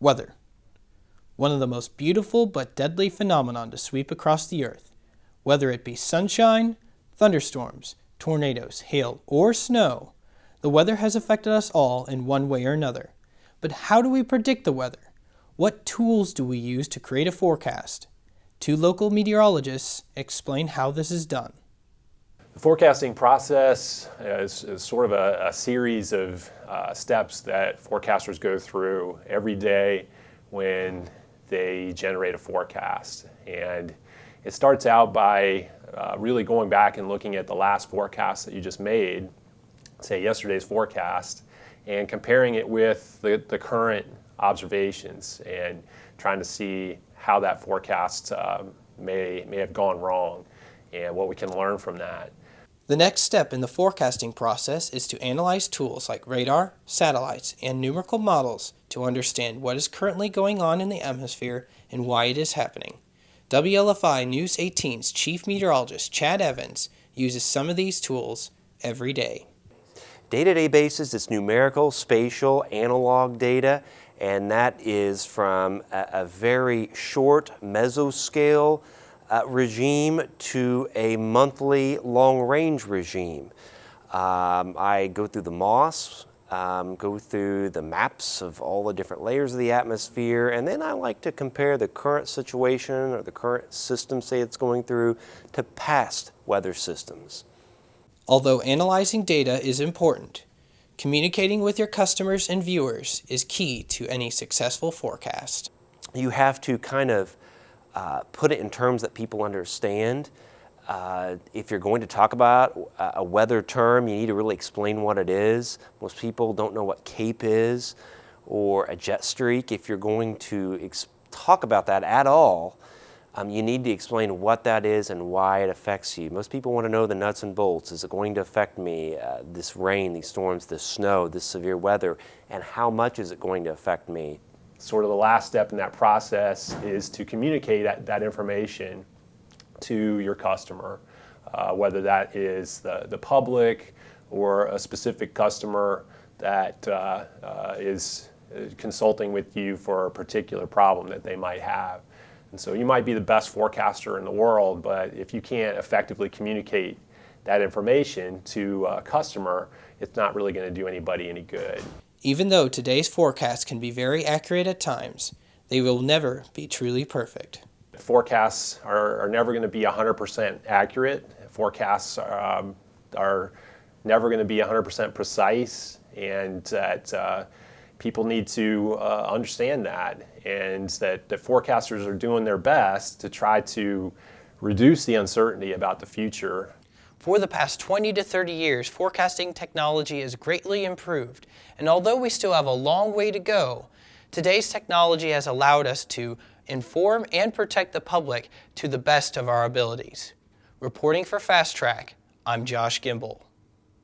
Weather. One of the most beautiful but deadly phenomenon to sweep across the earth. Whether it be sunshine, thunderstorms, tornadoes, hail, or snow, the weather has affected us all in one way or another. But how do we predict the weather? What tools do we use to create a forecast? Two local meteorologists explain how this is done. The forecasting process is sort of a series of steps that forecasters go through every day when they generate a forecast. And it starts out by really going back and looking at the last forecast that you just made, say yesterday's forecast, and comparing it with the current observations and trying to see how that forecast may have gone wrong and what we can learn from that. The next step in the forecasting process is to analyze tools like radar, satellites, and numerical models to understand what is currently going on in the atmosphere and why it is happening. WLFI News 18's Chief Meteorologist Chad Evans uses some of these tools every day. Day-to-day basis, it's numerical, spatial, analog data, and that is from a very short mesoscale regime to a monthly long-range regime. I go through the MOS, go through the maps of all the different layers of the atmosphere, and then I like to compare the current situation or the current system, say it's going through, to past weather systems. Although analyzing data is important, communicating with your customers and viewers is key to any successful forecast. You have to kind of put it in terms that people understand. If you're going to talk about a weather term, you need to really explain what it is. Most people don't know what CAPE is or a jet streak. If you're going to talk about that at all, you need to explain what that is and why it affects you. Most people want to know the nuts and bolts. Is it going to affect me? This rain, these storms, this snow, this severe weather, and how much is it going to affect me? Sort of the last step in that process is to communicate that information to your customer, whether that is the public or a specific customer that is consulting with you for a particular problem that they might have. And so you might be the best forecaster in the world, but if you can't effectively communicate that information to a customer, it's not really going to do anybody any good. Even though today's forecasts can be very accurate at times, they will never be truly perfect. Forecasts are never going to be 100% accurate. Forecasts are never going to be 100% precise, and that people need to understand that, and that the forecasters are doing their best to try to reduce the uncertainty about the future. For the past 20 to 30 years, forecasting technology has greatly improved, and although we still have a long way to go, today's technology has allowed us to inform and protect the public to the best of our abilities. Reporting for Fast Track, I'm Josh Gimbel.